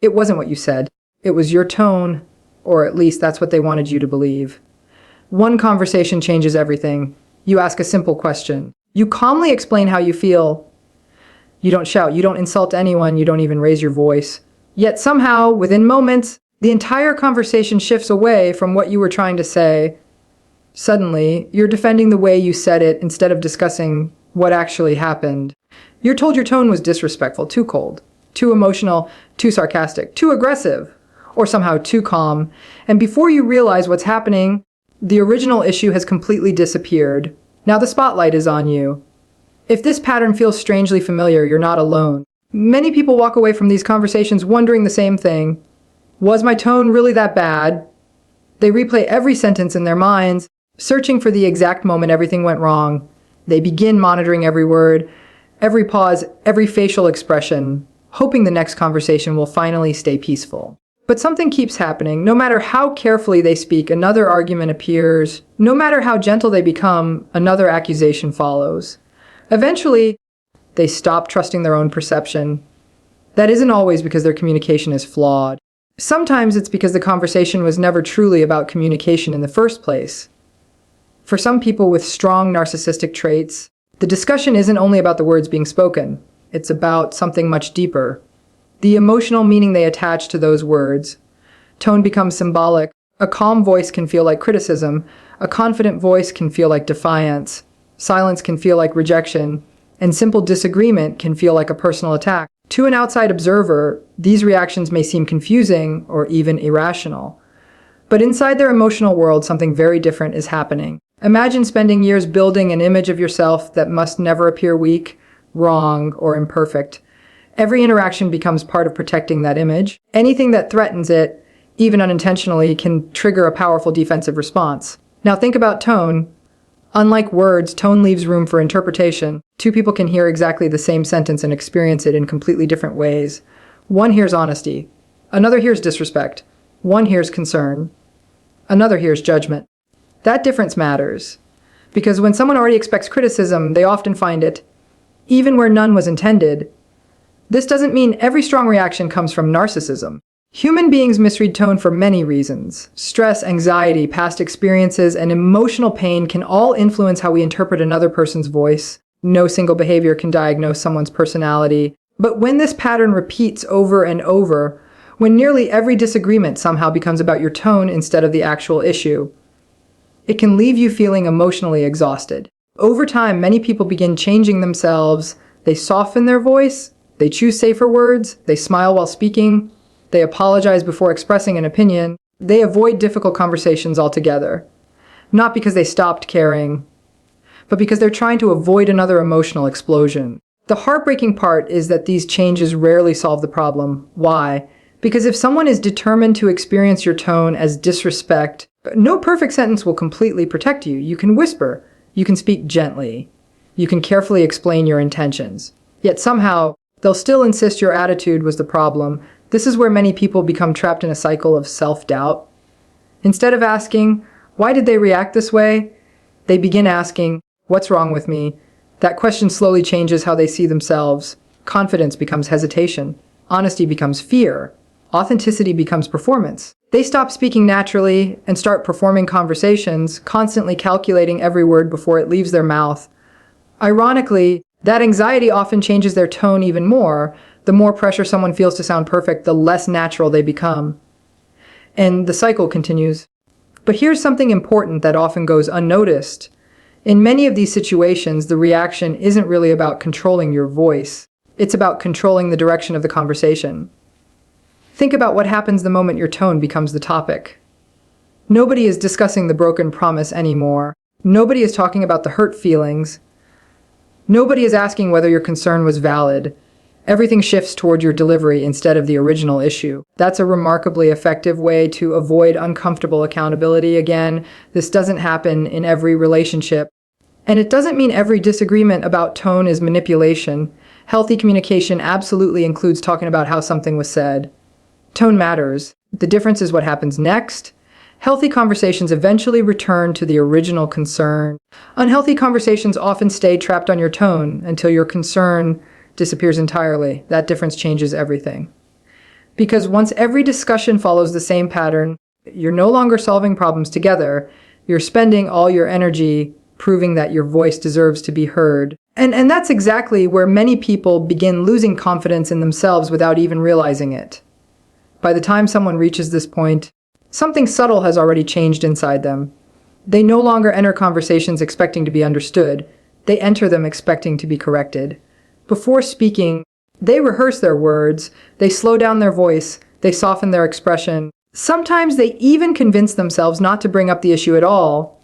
It wasn't what you said. It was your tone, or at least that's what they wanted you to believe. One conversation changes everything. You ask a simple question. You calmly explain how you feel. You don't shout, you don't insult anyone, you don't even raise your voice. Yet somehow, within moments, the entire conversation shifts away from what you were trying to say. Suddenly, you're defending the way you said it instead of discussing what actually happened. You're told your tone was disrespectful, too cold, too emotional, too sarcastic, too aggressive, or somehow too calm. And before you realize what's happening, the original issue has completely disappeared. Now the spotlight is on you. If this pattern feels strangely familiar, you're not alone. Many people walk away from these conversations wondering the same thing. Was my tone really that bad? They replay every sentence in their minds, searching for the exact moment everything went wrong. They begin monitoring every word, every pause, every facial expression, hoping the next conversation will finally stay peaceful. But something keeps happening. No matter how carefully they speak, another argument appears. No matter how gentle they become, another accusation follows. Eventually, they stop trusting their own perception. That isn't always because their communication is flawed. Sometimes it's because the conversation was never truly about communication in the first place. For some people with strong narcissistic traits, the discussion isn't only about the words being spoken. It's about something much deeper. The emotional meaning they attach to those words. Tone becomes symbolic. A calm voice can feel like criticism. A confident voice can feel like defiance. Silence can feel like rejection. And simple disagreement can feel like a personal attack. To an outside observer, these reactions may seem confusing or even irrational. But inside their emotional world, something very different is happening. Imagine spending years building an image of yourself that must never appear weak, wrong, or imperfect. Every interaction becomes part of protecting that image. Anything that threatens it, even unintentionally, can trigger a powerful defensive response. Now think about tone. Unlike words, tone leaves room for interpretation. Two people can hear exactly the same sentence and experience it in completely different ways. One hears honesty. Another hears disrespect. One hears concern. Another hears judgment. That difference matters. Because when someone already expects criticism, they often find it, even where none was intended. This doesn't mean every strong reaction comes from narcissism. Human beings misread tone for many reasons. Stress, anxiety, past experiences, and emotional pain can all influence how we interpret another person's voice. No single behavior can diagnose someone's personality. But when this pattern repeats over and over, when nearly every disagreement somehow becomes about your tone instead of the actual issue, it can leave you feeling emotionally exhausted. Over time, many people begin changing themselves. They soften their voice. They choose safer words. They smile while speaking. They apologize before expressing an opinion. They avoid difficult conversations altogether. Not because they stopped caring, but because they're trying to avoid another emotional explosion. The heartbreaking part is that these changes rarely solve the problem. Why? Because if someone is determined to experience your tone as disrespect, no perfect sentence will completely protect you. You can whisper. You can speak gently. You can carefully explain your intentions. Yet somehow, they'll still insist your attitude was the problem. This is where many people become trapped in a cycle of self-doubt. Instead of asking, why did they react this way? They begin asking, what's wrong with me? That question slowly changes how they see themselves. Confidence becomes hesitation. Honesty becomes fear. Authenticity becomes performance. They stop speaking naturally and start performing conversations, constantly calculating every word before it leaves their mouth. Ironically, that anxiety often changes their tone even more. The more pressure someone feels to sound perfect, the less natural they become. And the cycle continues. But here's something important that often goes unnoticed. In many of these situations, the reaction isn't really about controlling your voice. It's about controlling the direction of the conversation. Think about what happens the moment your tone becomes the topic. Nobody is discussing the broken promise anymore. Nobody is talking about the hurt feelings. Nobody is asking whether your concern was valid. Everything shifts toward your delivery instead of the original issue. That's a remarkably effective way to avoid uncomfortable accountability. Again, this doesn't happen in every relationship. And it doesn't mean every disagreement about tone is manipulation. Healthy communication absolutely includes talking about how something was said. Tone matters. The difference is what happens next. Healthy conversations eventually return to the original concern. Unhealthy conversations often stay trapped on your tone until your concern disappears entirely. That difference changes everything. Because once every discussion follows the same pattern, you're no longer solving problems together. You're spending all your energy proving that your voice deserves to be heard. And that's exactly where many people begin losing confidence in themselves without even realizing it. By the time someone reaches this point, something subtle has already changed inside them. They no longer enter conversations expecting to be understood. They enter them expecting to be corrected. Before speaking, they rehearse their words, they slow down their voice, they soften their expression. Sometimes they even convince themselves not to bring up the issue at all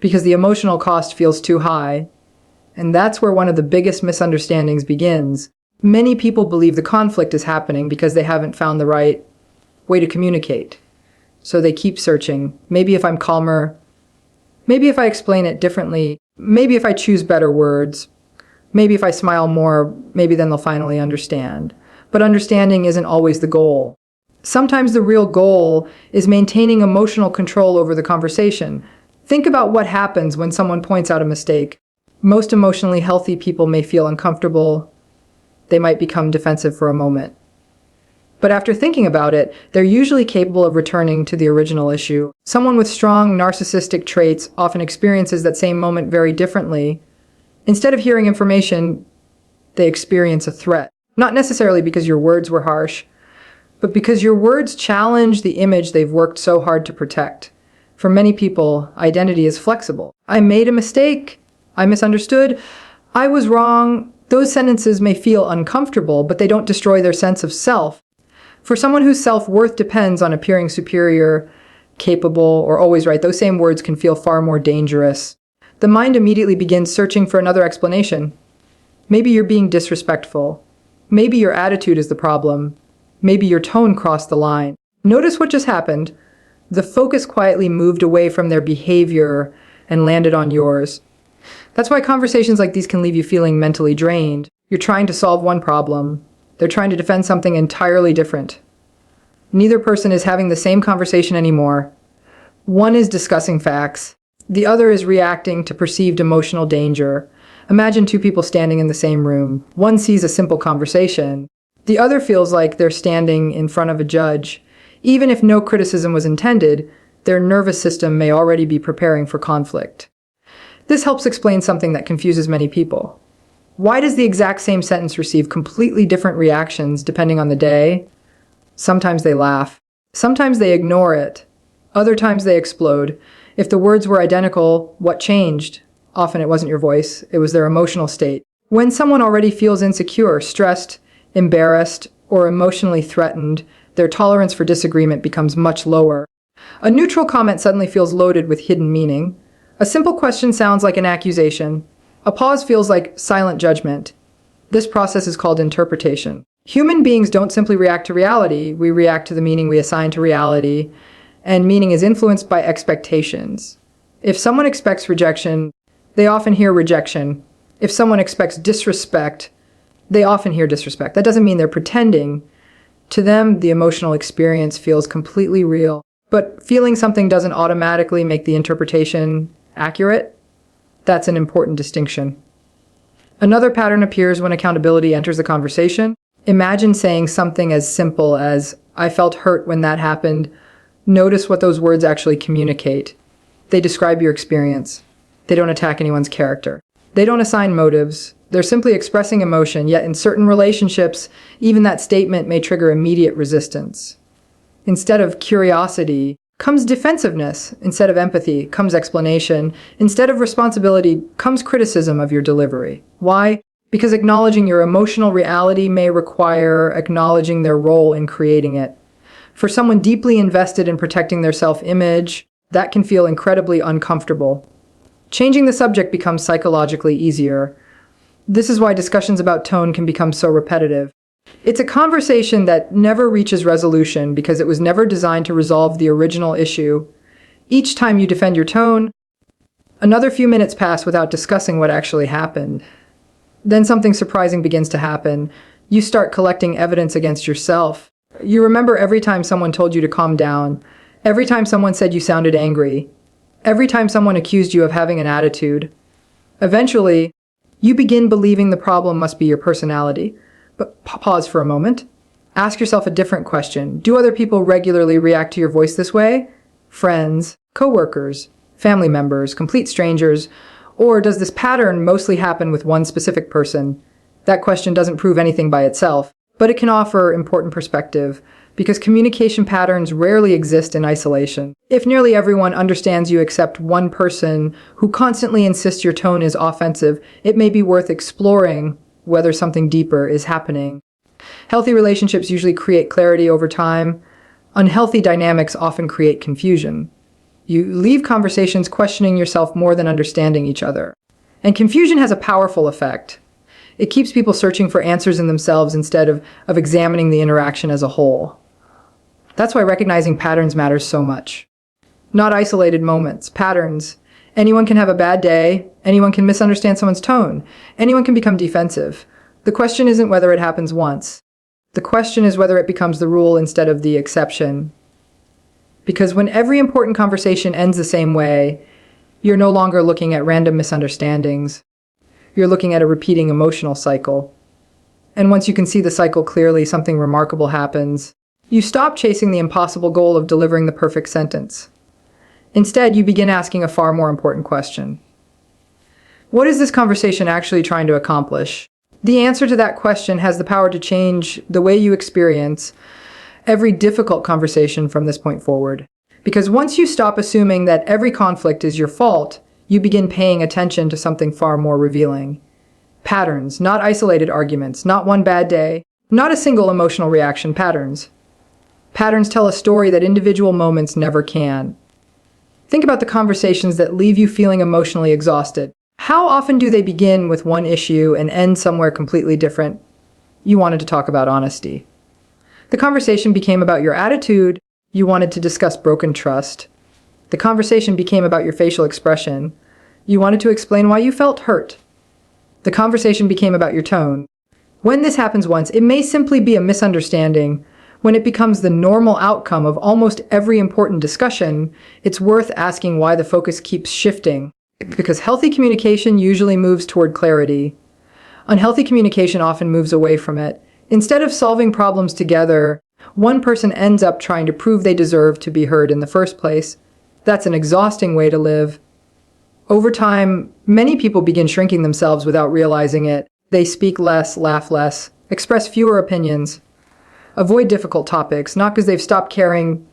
because the emotional cost feels too high. And that's where one of the biggest misunderstandings begins. Many people believe the conflict is happening because they haven't found the right way to communicate. So they keep searching. Maybe if I'm calmer, maybe if I explain it differently, maybe if I choose better words, maybe if I smile more, maybe then they'll finally understand. But understanding isn't always the goal. Sometimes the real goal is maintaining emotional control over the conversation. Think about what happens when someone points out a mistake. Most emotionally healthy people may feel uncomfortable. They might become defensive for a moment. But after thinking about it, they're usually capable of returning to the original issue. Someone with strong narcissistic traits often experiences that same moment very differently. Instead of hearing information, they experience a threat. Not necessarily because your words were harsh, but because your words challenge the image they've worked so hard to protect. For many people, identity is flexible. I made a mistake. I misunderstood. I was wrong. Those sentences may feel uncomfortable, but they don't destroy their sense of self. For someone whose self-worth depends on appearing superior, capable, or always right, those same words can feel far more dangerous. The mind immediately begins searching for another explanation. Maybe you're being disrespectful. Maybe your attitude is the problem. Maybe your tone crossed the line. Notice what just happened. The focus quietly moved away from their behavior and landed on yours. That's why conversations like these can leave you feeling mentally drained. You're trying to solve one problem. They're trying to defend something entirely different. Neither person is having the same conversation anymore. One is discussing facts. The other is reacting to perceived emotional danger. Imagine two people standing in the same room. One sees a simple conversation. The other feels like they're standing in front of a judge. Even if no criticism was intended, their nervous system may already be preparing for conflict. This helps explain something that confuses many people. Why does the exact same sentence receive completely different reactions depending on the day? Sometimes they laugh. Sometimes they ignore it. Other times they explode. If the words were identical, what changed? Often it wasn't your voice, it was their emotional state. When someone already feels insecure, stressed, embarrassed, or emotionally threatened, their tolerance for disagreement becomes much lower. A neutral comment suddenly feels loaded with hidden meaning. A simple question sounds like an accusation. A pause feels like silent judgment. This process is called interpretation. Human beings don't simply react to reality, we react to the meaning we assign to reality, and meaning is influenced by expectations. If someone expects rejection, they often hear rejection. If someone expects disrespect, they often hear disrespect. That doesn't mean they're pretending. To them, the emotional experience feels completely real. But feeling something doesn't automatically make the interpretation accurate. That's an important distinction. Another pattern appears when accountability enters the conversation. Imagine saying something as simple as, "I felt hurt when that happened." Notice what those words actually communicate. They describe your experience. They don't attack anyone's character. They don't assign motives. They're simply expressing emotion, yet in certain relationships, even that statement may trigger immediate resistance. Instead of curiosity comes defensiveness. Instead of empathy comes explanation. Instead of responsibility comes criticism of your delivery. Why? Because acknowledging your emotional reality may require acknowledging their role in creating it. For someone deeply invested in protecting their self-image, that can feel incredibly uncomfortable. Changing the subject becomes psychologically easier. This is why discussions about tone can become so repetitive. It's a conversation that never reaches resolution because it was never designed to resolve the original issue. Each time you defend your tone, another few minutes pass without discussing what actually happened. Then something surprising begins to happen. You start collecting evidence against yourself. You remember every time someone told you to calm down, every time someone said you sounded angry, every time someone accused you of having an attitude. Eventually, you begin believing the problem must be your personality. But pause for a moment. Ask yourself a different question. Do other people regularly react to your voice this way? Friends, coworkers, family members, complete strangers, or does this pattern mostly happen with one specific person? That question doesn't prove anything by itself, but it can offer important perspective because communication patterns rarely exist in isolation. If nearly everyone understands you except one person who constantly insists your tone is offensive, it may be worth exploring whether something deeper is happening. Healthy relationships usually create clarity over time. Unhealthy dynamics often create confusion. You leave conversations questioning yourself more than understanding each other. And confusion has a powerful effect. It keeps people searching for answers in themselves instead of examining the interaction as a whole. That's why recognizing patterns matters so much. Not isolated moments, patterns. Anyone can have a bad day. Anyone can misunderstand someone's tone. Anyone can become defensive. The question isn't whether it happens once. The question is whether it becomes the rule instead of the exception. Because when every important conversation ends the same way, you're no longer looking at random misunderstandings. You're looking at a repeating emotional cycle. And once you can see the cycle clearly, something remarkable happens. You stop chasing the impossible goal of delivering the perfect sentence. Instead, you begin asking a far more important question. What is this conversation actually trying to accomplish? The answer to that question has the power to change the way you experience every difficult conversation from this point forward. Because once you stop assuming that every conflict is your fault, you begin paying attention to something far more revealing. Patterns, not isolated arguments, not one bad day, not a single emotional reaction, patterns. Patterns tell a story that individual moments never can. Think about the conversations that leave you feeling emotionally exhausted. How often do they begin with one issue and end somewhere completely different? You wanted to talk about honesty. The conversation became about your attitude. You wanted to discuss broken trust. The conversation became about your facial expression. You wanted to explain why you felt hurt. The conversation became about your tone. When this happens once, it may simply be a misunderstanding. When it becomes the normal outcome of almost every important discussion, it's worth asking why the focus keeps shifting. Because healthy communication usually moves toward clarity. Unhealthy communication often moves away from it. Instead of solving problems together, one person ends up trying to prove they deserve to be heard in the first place. That's an exhausting way to live. Over time, many people begin shrinking themselves without realizing it. They speak less, laugh less, express fewer opinions, avoid difficult topics, not because they've stopped caring,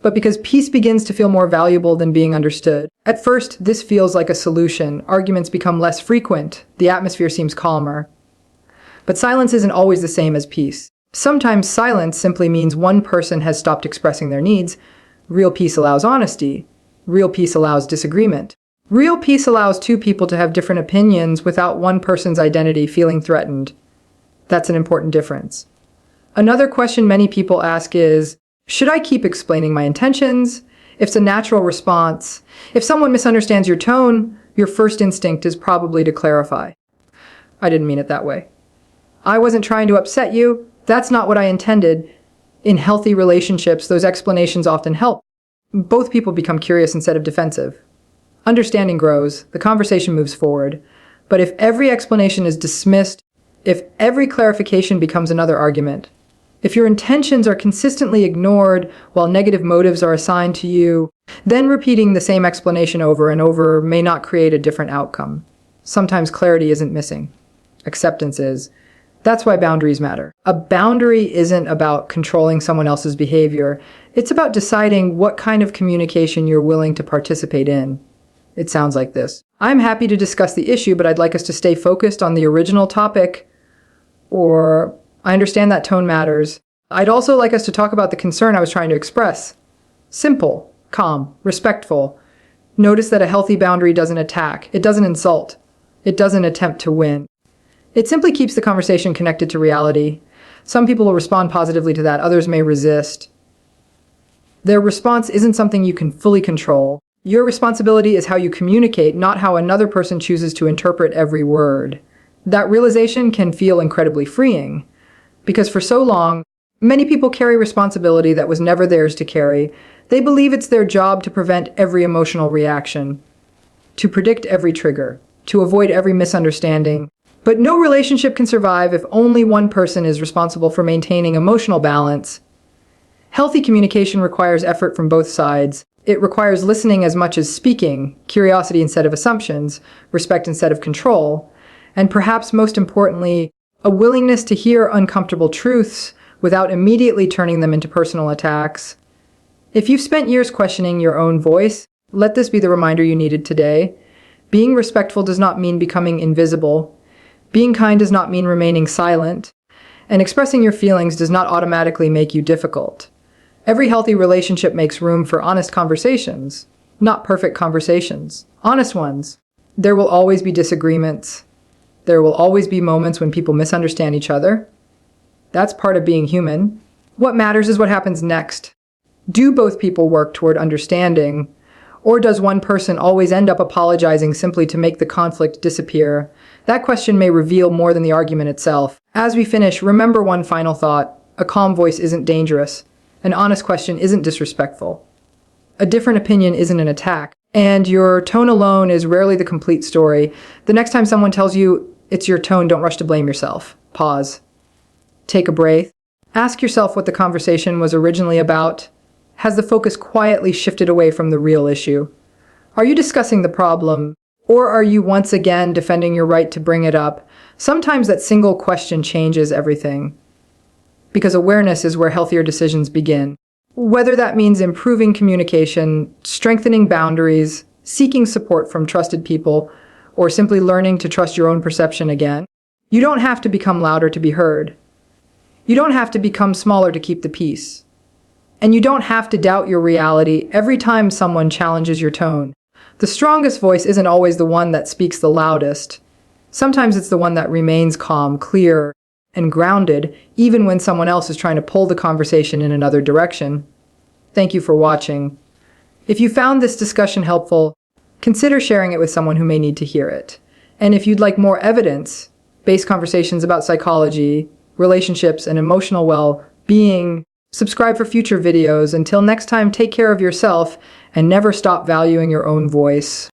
but because peace begins to feel more valuable than being understood. At first, this feels like a solution. Arguments become less frequent. The atmosphere seems calmer. But silence isn't always the same as peace. Sometimes silence simply means one person has stopped expressing their needs. Real peace allows honesty. Real peace allows disagreement. Real peace allows two people to have different opinions without one person's identity feeling threatened. That's an important difference. Another question many people ask is, should I keep explaining my intentions? If it's a natural response, if someone misunderstands your tone, your first instinct is probably to clarify. I didn't mean it that way. I wasn't trying to upset you. That's not what I intended. In healthy relationships, those explanations often help. Both people become curious instead of defensive. Understanding grows, the conversation moves forward. But if every explanation is dismissed, if every clarification becomes another argument, if your intentions are consistently ignored while negative motives are assigned to you, then repeating the same explanation over and over may not create a different outcome. Sometimes clarity isn't missing. Acceptance is. That's why boundaries matter. A boundary isn't about controlling someone else's behavior. It's about deciding what kind of communication you're willing to participate in. It sounds like this. I'm happy to discuss the issue, but I'd like us to stay focused on the original topic. Or, I understand that tone matters. I'd also like us to talk about the concern I was trying to express. Simple, calm, respectful. Notice that a healthy boundary doesn't attack. It doesn't insult. It doesn't attempt to win. It simply keeps the conversation connected to reality. Some people will respond positively to that. Others may resist. Their response isn't something you can fully control. Your responsibility is how you communicate, not how another person chooses to interpret every word. That realization can feel incredibly freeing. Because for so long, many people carry responsibility that was never theirs to carry. They believe it's their job to prevent every emotional reaction, to predict every trigger, to avoid every misunderstanding. But no relationship can survive if only one person is responsible for maintaining emotional balance. Healthy communication requires effort from both sides. It requires listening as much as speaking, curiosity instead of assumptions, respect instead of control, and perhaps most importantly, a willingness to hear uncomfortable truths without immediately turning them into personal attacks. If you've spent years questioning your own voice, let this be the reminder you needed today. Being respectful does not mean becoming invisible. Being kind does not mean remaining silent. And expressing your feelings does not automatically make you difficult. Every healthy relationship makes room for honest conversations, not perfect conversations, honest ones. There will always be disagreements. There will always be moments when people misunderstand each other. That's part of being human. What matters is what happens next. Do both people work toward understanding? Or does one person always end up apologizing simply to make the conflict disappear? That question may reveal more than the argument itself. As we finish, remember one final thought. A calm voice isn't dangerous. An honest question isn't disrespectful. A different opinion isn't an attack. And your tone alone is rarely the complete story. The next time someone tells you it's your tone, don't rush to blame yourself. Pause. Take a breath. Ask yourself what the conversation was originally about. Has the focus quietly shifted away from the real issue? Are you discussing the problem, or are you once again defending your right to bring it up? Sometimes that single question changes everything, because awareness is where healthier decisions begin. Whether that means improving communication, strengthening boundaries, seeking support from trusted people, or simply learning to trust your own perception again. You don't have to become louder to be heard. You don't have to become smaller to keep the peace. And you don't have to doubt your reality every time someone challenges your tone. The strongest voice isn't always the one that speaks the loudest. Sometimes it's the one that remains calm, clear, and grounded, even when someone else is trying to pull the conversation in another direction. Thank you for watching. If you found this discussion helpful, consider sharing it with someone who may need to hear it. And if you'd like more evidence-based conversations about psychology, relationships, and emotional well-being, subscribe for future videos. Until next time, take care of yourself and never stop valuing your own voice.